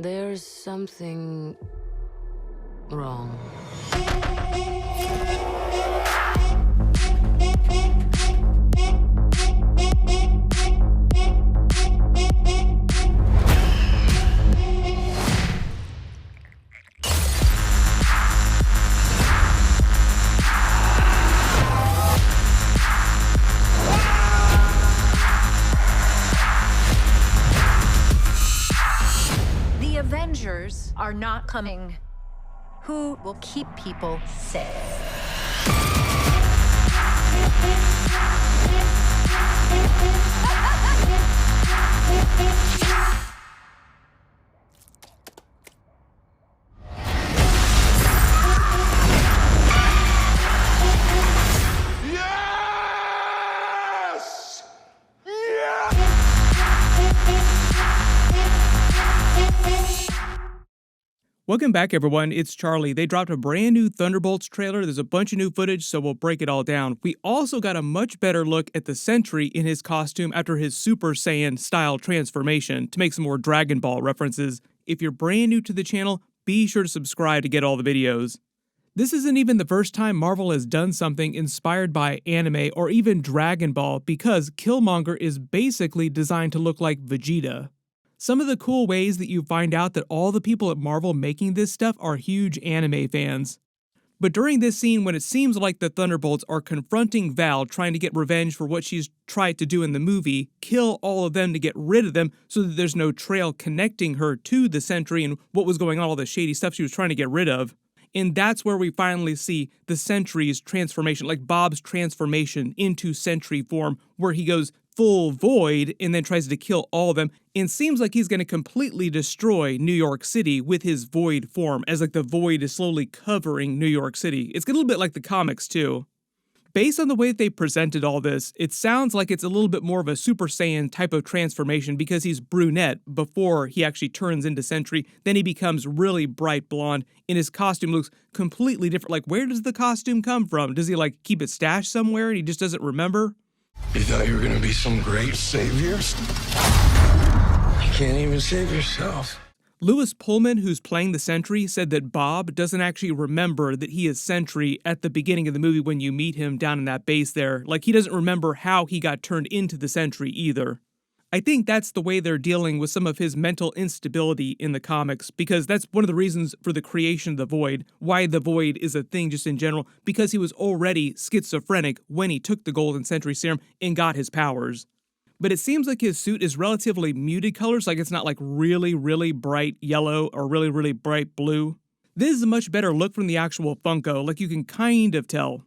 There's something wrong. The Avengers are not coming. Who will keep people safe? Yes! Yeah! Welcome back, everyone. It's Charlie. They dropped a brand new Thunderbolts trailer. There's a bunch of new footage, so we'll break it all down. We also got a much better look at the Sentry in his costume after his Super Saiyan style transformation to make some more Dragon Ball references. If you're brand new to the channel, be sure to subscribe to get all the videos. This isn't even the first time Marvel has done something inspired by anime or even Dragon Ball, because Killmonger is basically designed to look like Vegeta. Some of the cool ways that you find out that all the people at Marvel making this stuff are huge anime fans. But during this scene, when it seems like the Thunderbolts are confronting Val, trying to get revenge for what she's tried to do in the movie, kill all of them to get rid of them so that there's no trail connecting her to the Sentry and what was going on, all the shady stuff she was trying to get rid of. And that's where we finally see the Sentry's transformation, like Bob's transformation into Sentry form, where he goes full void and then tries to kill all of them, and seems like he's going to completely destroy New York City with his void form, as like the void is slowly covering New York City. It's a little bit like the comics too. Based on the way that they presented all this, it sounds like it's a little bit more of a Super Saiyan type of transformation because he's brunette before he actually turns into Sentry. Then he becomes really bright blonde, and his costume looks completely different. Like, where does the costume come from? Does he like keep it stashed somewhere and he just doesn't remember? You thought you were gonna be some great savior? You can't even save yourself. Lewis Pullman, who's playing the Sentry, said that Bob doesn't actually remember that he is Sentry at the beginning of the movie when you meet him down in that base there. Like, he doesn't remember how he got turned into the Sentry either. I think that's the way they're dealing with some of his mental instability in the comics, because that's one of the reasons for the creation of the Void, why the Void is a thing just in general, because he was already schizophrenic when he took the Golden Sentry Serum and got his powers. But it seems like his suit is relatively muted colors, like it's not like really, really bright yellow or really, really bright blue. This is a much better look from the actual Funko, like you can kind of tell.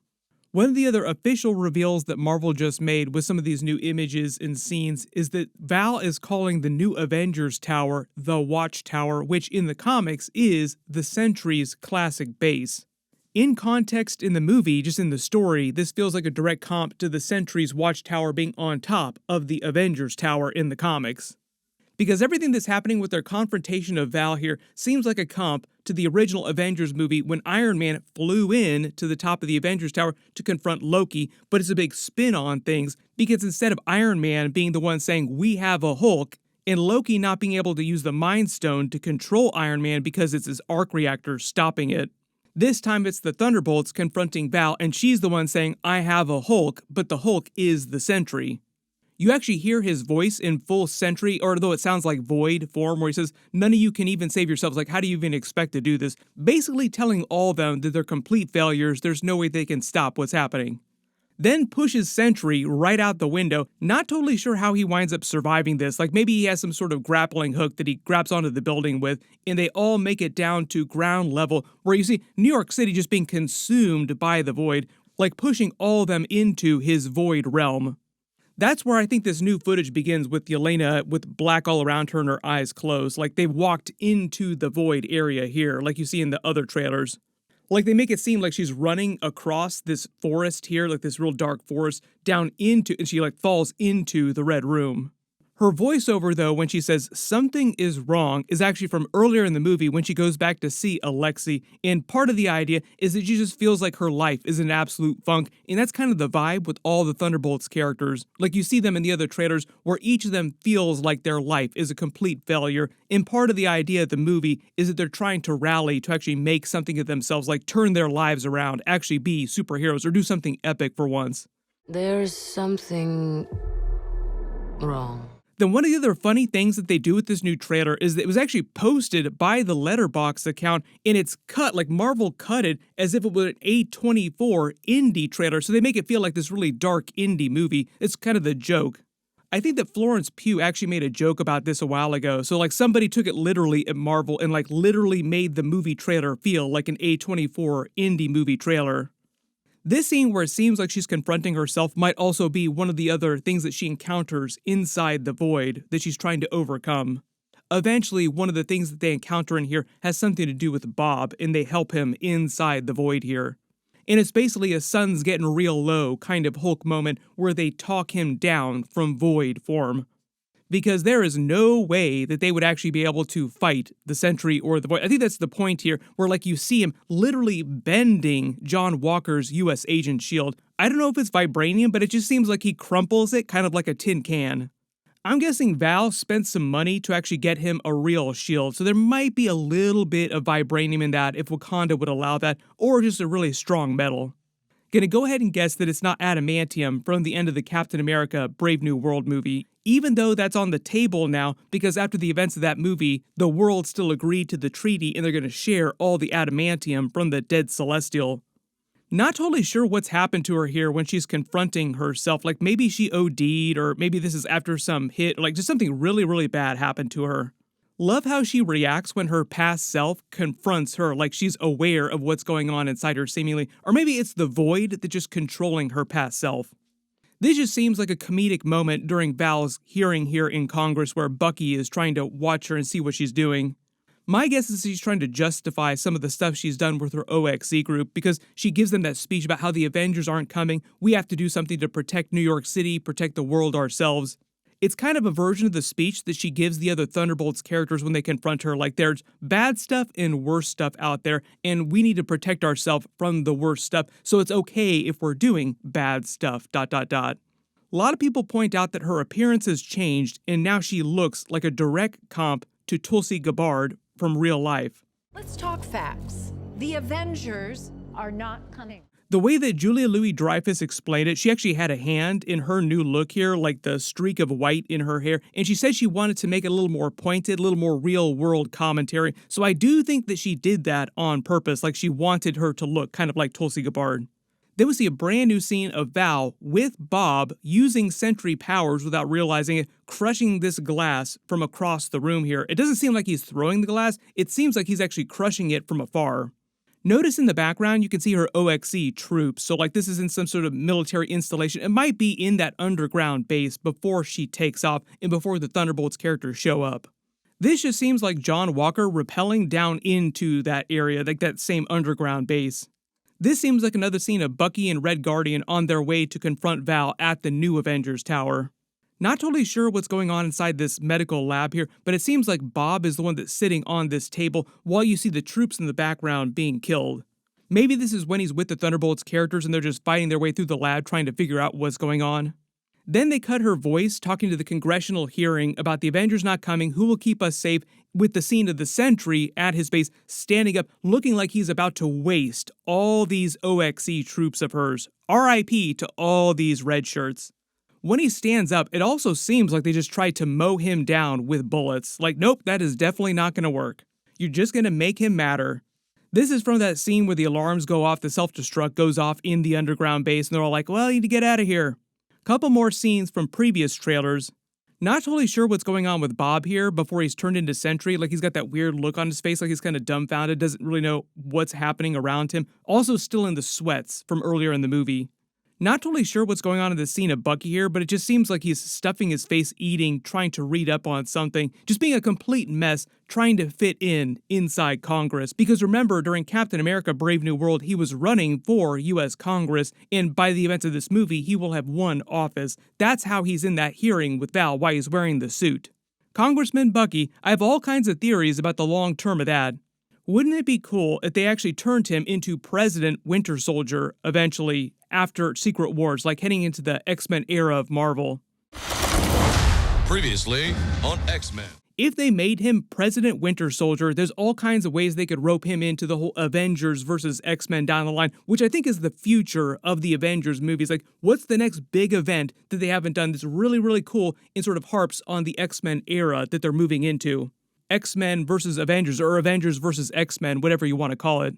One of the other official reveals that Marvel just made with some of these new images and scenes is that Val is calling the new Avengers Tower the Watchtower, which in the comics is the Sentry's classic base. In context in the movie, just in the story, this feels like a direct comp to the Sentry's Watchtower being on top of the Avengers Tower in the comics. Because everything that's happening with their confrontation of Val here seems like a comp to the original Avengers movie when Iron Man flew in to the top of the Avengers Tower to confront Loki, but it's a big spin on things, because instead of Iron Man being the one saying, "We have a Hulk," and Loki not being able to use the Mind Stone to control Iron Man because it's his arc reactor stopping it, this time it's the Thunderbolts confronting Val, and she's the one saying, "I have a Hulk," but the Hulk is the Sentry. You actually hear his voice in full Sentry, or though it sounds like Void form, where he says, "None of you can even save yourselves. Like, how do you even expect to do this?" Basically telling all of them that they're complete failures, there's no way they can stop what's happening. Then pushes Sentry right out the window, not totally sure how he winds up surviving this. Like, maybe he has some sort of grappling hook that he grabs onto the building with, and they all make it down to ground level, where you see New York City just being consumed by the Void, like pushing all of them into his Void realm. That's where I think this new footage begins, with Yelena with black all around her and her eyes closed, like they've walked into the Void area here, like you see in the other trailers. Like, they make it seem like she's running across this forest here, like this real dark forest, down into, and she like falls into the Red Room. Her voiceover, though, when she says something is wrong, is actually from earlier in the movie when she goes back to see Alexei. And part of the idea is that she just feels like her life is an absolute funk. And that's kind of the vibe with all the Thunderbolts characters. Like you see them in the other trailers where each of them feels like their life is a complete failure. And part of the idea of the movie is that they're trying to rally to actually make something of themselves, like turn their lives around, actually be superheroes or do something epic for once. There's something wrong. Then one of the other funny things that they do with this new trailer is that it was actually posted by the Letterboxd account, and it's cut, like Marvel cut it as if it was an A24 indie trailer, so they make it feel like this really dark indie movie. It's kind of the joke. I think that Florence Pugh actually made a joke about this a while ago, so like somebody took it literally at Marvel and like literally made the movie trailer feel like an A24 indie movie trailer. This scene where it seems like she's confronting herself might also be one of the other things that she encounters inside the void that she's trying to overcome. Eventually, one of the things that they encounter in here has something to do with Bob, and they help him inside the void here. And it's basically a sun's getting real low kind of Hulk moment where they talk him down from void form. Because there is no way that they would actually be able to fight the Sentry or the Void. I think that's the point here, where like you see him literally bending John Walker's US agent shield. I don't know if it's vibranium, but it just seems like he crumples it, kind of like a tin can. I'm guessing Val spent some money to actually get him a real shield, so there might be a little bit of vibranium in that if Wakanda would allow that, or just a really strong metal. Gonna go ahead and guess that it's not adamantium from the end of the Captain America Brave New World movie, even though that's on the table now, because after the events of that movie, the world still agreed to the treaty and they're gonna share all the adamantium from the dead Celestial. Not totally sure what's happened to her here when she's confronting herself, like maybe she OD'd, or maybe this is after some hit, like just something really, really bad happened to her. Love how she reacts when her past self confronts her, like she's aware of what's going on inside her seemingly, or maybe it's the void that's just controlling her past self. This just seems like a comedic moment during Val's hearing here in Congress where Bucky is trying to watch her and see what she's doing. My guess is she's trying to justify some of the stuff she's done with her OXC group because she gives them that speech about how the Avengers aren't coming, we have to do something to protect New York City, protect the world ourselves. It's kind of a version of the speech that she gives the other Thunderbolts characters when they confront her, like there's bad stuff and worse stuff out there, and we need to protect ourselves from the worst stuff, so it's okay if we're doing bad stuff, ... A lot of people point out that her appearance has changed, and now she looks like a direct comp to Tulsi Gabbard from real life. Let's talk facts. The Avengers are not coming. The way that Julia Louis-Dreyfus explained it, she actually had a hand in her new look here, like the streak of white in her hair, and she said she wanted to make it a little more pointed, a little more real-world commentary, so I do think that she did that on purpose, like she wanted her to look kind of like Tulsi Gabbard. Then we see a brand new scene of Val with Bob using Sentry powers without realizing it, crushing this glass from across the room here. It doesn't seem like he's throwing the glass, it seems like he's actually crushing it from afar. Notice in the background, you can see her OXC troops, so like this is in some sort of military installation. It might be in that underground base before she takes off and before the Thunderbolts characters show up. This just seems like John Walker rappelling down into that area, like that same underground base. This seems like another scene of Bucky and Red Guardian on their way to confront Val at the new Avengers Tower. Not totally sure what's going on inside this medical lab here, but it seems like Bob is the one that's sitting on this table while you see the troops in the background being killed. Maybe this is when he's with the Thunderbolts characters and they're just fighting their way through the lab trying to figure out what's going on. Then they cut her voice talking to the congressional hearing about the Avengers not coming, who will keep us safe, with the scene of the Sentry at his base standing up looking like he's about to waste all these OXC troops of hers. RIP to all these red shirts. When he stands up, it also seems like they just tried to mow him down with bullets. Like, nope, that is definitely not going to work. You're just going to make him matter. This is from that scene where the alarms go off, the self-destruct goes off in the underground base, and they're all like, well, you need to get out of here. Couple more scenes from previous trailers. Not totally sure what's going on with Bob here before he's turned into Sentry. Like, he's got that weird look on his face, like he's kind of dumbfounded, doesn't really know what's happening around him. Also still in the sweats from earlier in the movie. Not totally sure what's going on in the scene of Bucky here, but it just seems like he's stuffing his face eating, trying to read up on something, just being a complete mess, trying to fit in inside Congress. Because remember, during Captain America Brave New World, he was running for US Congress, and by the events of this movie, he will have won office. That's how he's in that hearing with Val, why he's wearing the suit. Congressman Bucky, I have all kinds of theories about the long term of that. Wouldn't it be cool if they actually turned him into President Winter Soldier eventually after Secret Wars, like heading into the X-Men era of Marvel? Previously on X-Men. If they made him President Winter Soldier, there's all kinds of ways they could rope him into the whole Avengers versus X-Men down the line, which I think is the future of the Avengers movies. Like, what's the next big event that they haven't done that's really, really cool and sort of harps on the X-Men era that they're moving into? X-Men versus Avengers, or Avengers versus X-Men, whatever you want to call it.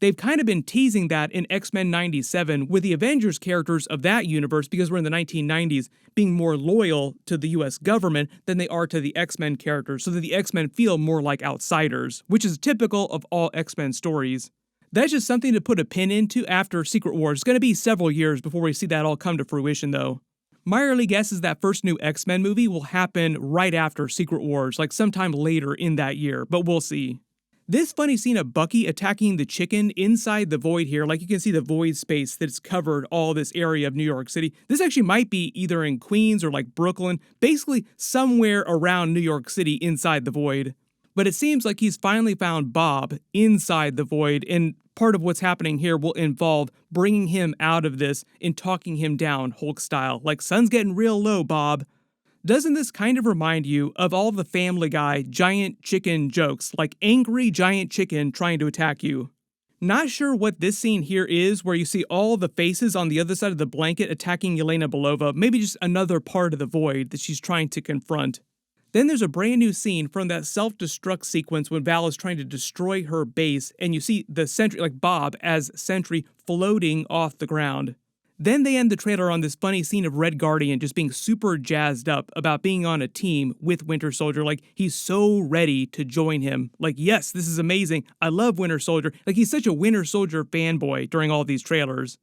They've kind of been teasing that in X-Men 97 with the Avengers characters of that universe, because we're in the 1990s, being more loyal to the US government than they are to the X-Men characters, so that the X-Men feel more like outsiders, which is typical of all X-Men stories. That's just something to put a pin into after Secret Wars. It's going to be several years before we see that all come to fruition, though. My early guess is that first new X-Men movie will happen right after Secret Wars, like sometime later in that year, but we'll see. This funny scene of Bucky attacking the chicken inside the void here, like you can see the void space that's covered all this area of New York City. This actually might be either in Queens or like Brooklyn, basically somewhere around New York City inside the void. But it seems like he's finally found Bob inside the void, and part of what's happening here will involve bringing him out of this and talking him down Hulk style. Like, sun's getting real low, Bob. Doesn't this kind of remind you of all the Family Guy giant chicken jokes, like angry giant chicken trying to attack you? Not sure what this scene here is, where you see all the faces on the other side of the blanket attacking Yelena Belova, maybe just another part of the void that she's trying to confront. Then there's a brand new scene from that self-destruct sequence when Val is trying to destroy her base, and you see the Sentry, like Bob as Sentry, floating off the ground. Then they end the trailer on this funny scene of Red Guardian just being super jazzed up about being on a team with Winter Soldier. Like, he's so ready to join him. Like, yes, this is amazing. I love Winter Soldier. Like, he's such a Winter Soldier fanboy during all these trailers.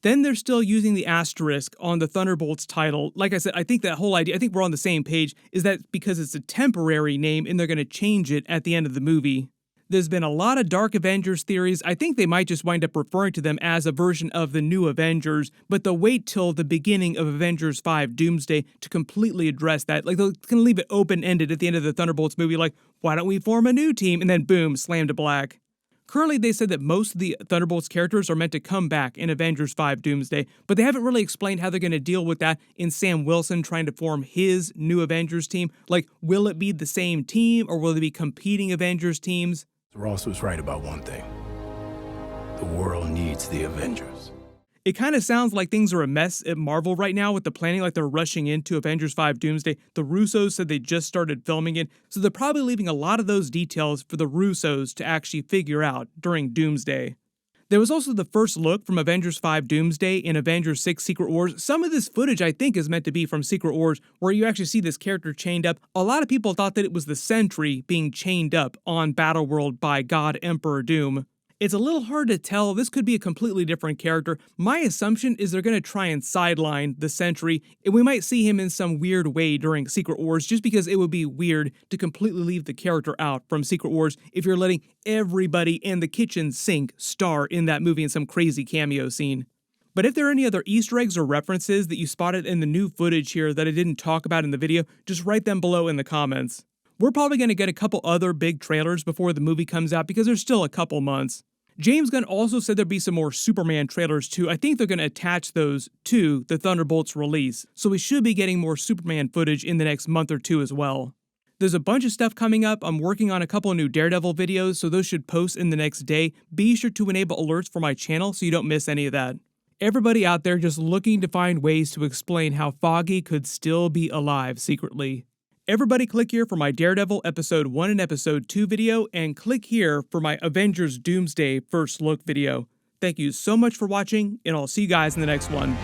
Then they're still using the asterisk on the Thunderbolts title. Like I said, I think that whole idea, I think we're on the same page, is that because it's a temporary name and they're going to change it at the end of the movie. There's been a lot of Dark Avengers theories. I think they might just wind up referring to them as a version of the new Avengers, but they'll wait till the beginning of Avengers 5 Doomsday to completely address that. Like, they'll kind of leave it open-ended at the end of the Thunderbolts movie, like, why don't we form a new team? And then boom, slam to black. Currently, they said that most of the Thunderbolts characters are meant to come back in Avengers 5 Doomsday, but they haven't really explained how they're going to deal with that in Sam Wilson trying to form his new Avengers team. Like, will it be the same team, or will they be competing Avengers teams? Ross was right about one thing. The world needs the Avengers. It kind of sounds like things are a mess at Marvel right now with the planning, like they're rushing into Avengers 5 Doomsday. The Russos said they just started filming it, so they're probably leaving a lot of those details for the Russos to actually figure out during Doomsday. There was also the first look from Avengers 5 Doomsday in Avengers 6 Secret Wars. Some of this footage I think is meant to be from Secret Wars, where you actually see this character chained up. A lot of people thought that it was the Sentry being chained up on Battleworld by God Emperor Doom. It's a little hard to tell. This could be a completely different character. My assumption is they're going to try and sideline the Sentry, and we might see him in some weird way during Secret Wars, just because it would be weird to completely leave the character out from Secret Wars if you're letting everybody and the kitchen sink star in that movie in some crazy cameo scene. But if there are any other Easter eggs or references that you spotted in the new footage here that I didn't talk about in the video, just write them below in the comments. We're probably going to get a couple other big trailers before the movie comes out because there's still a couple months. James Gunn also said there'd be some more Superman trailers too. I think they're going to attach those to the Thunderbolts release, so we should be getting more Superman footage in the next month or two as well. There's a bunch of stuff coming up. I'm working on a couple of new Daredevil videos, so those should post in the next day. Be sure to enable alerts for my channel so you don't miss any of that. Everybody out there just looking to find ways to explain how Foggy could still be alive secretly. Everybody click here for my Daredevil Episode 1 and Episode 2 video, and click here for my Avengers Doomsday First Look video. Thank you so much for watching, and I'll see you guys in the next one.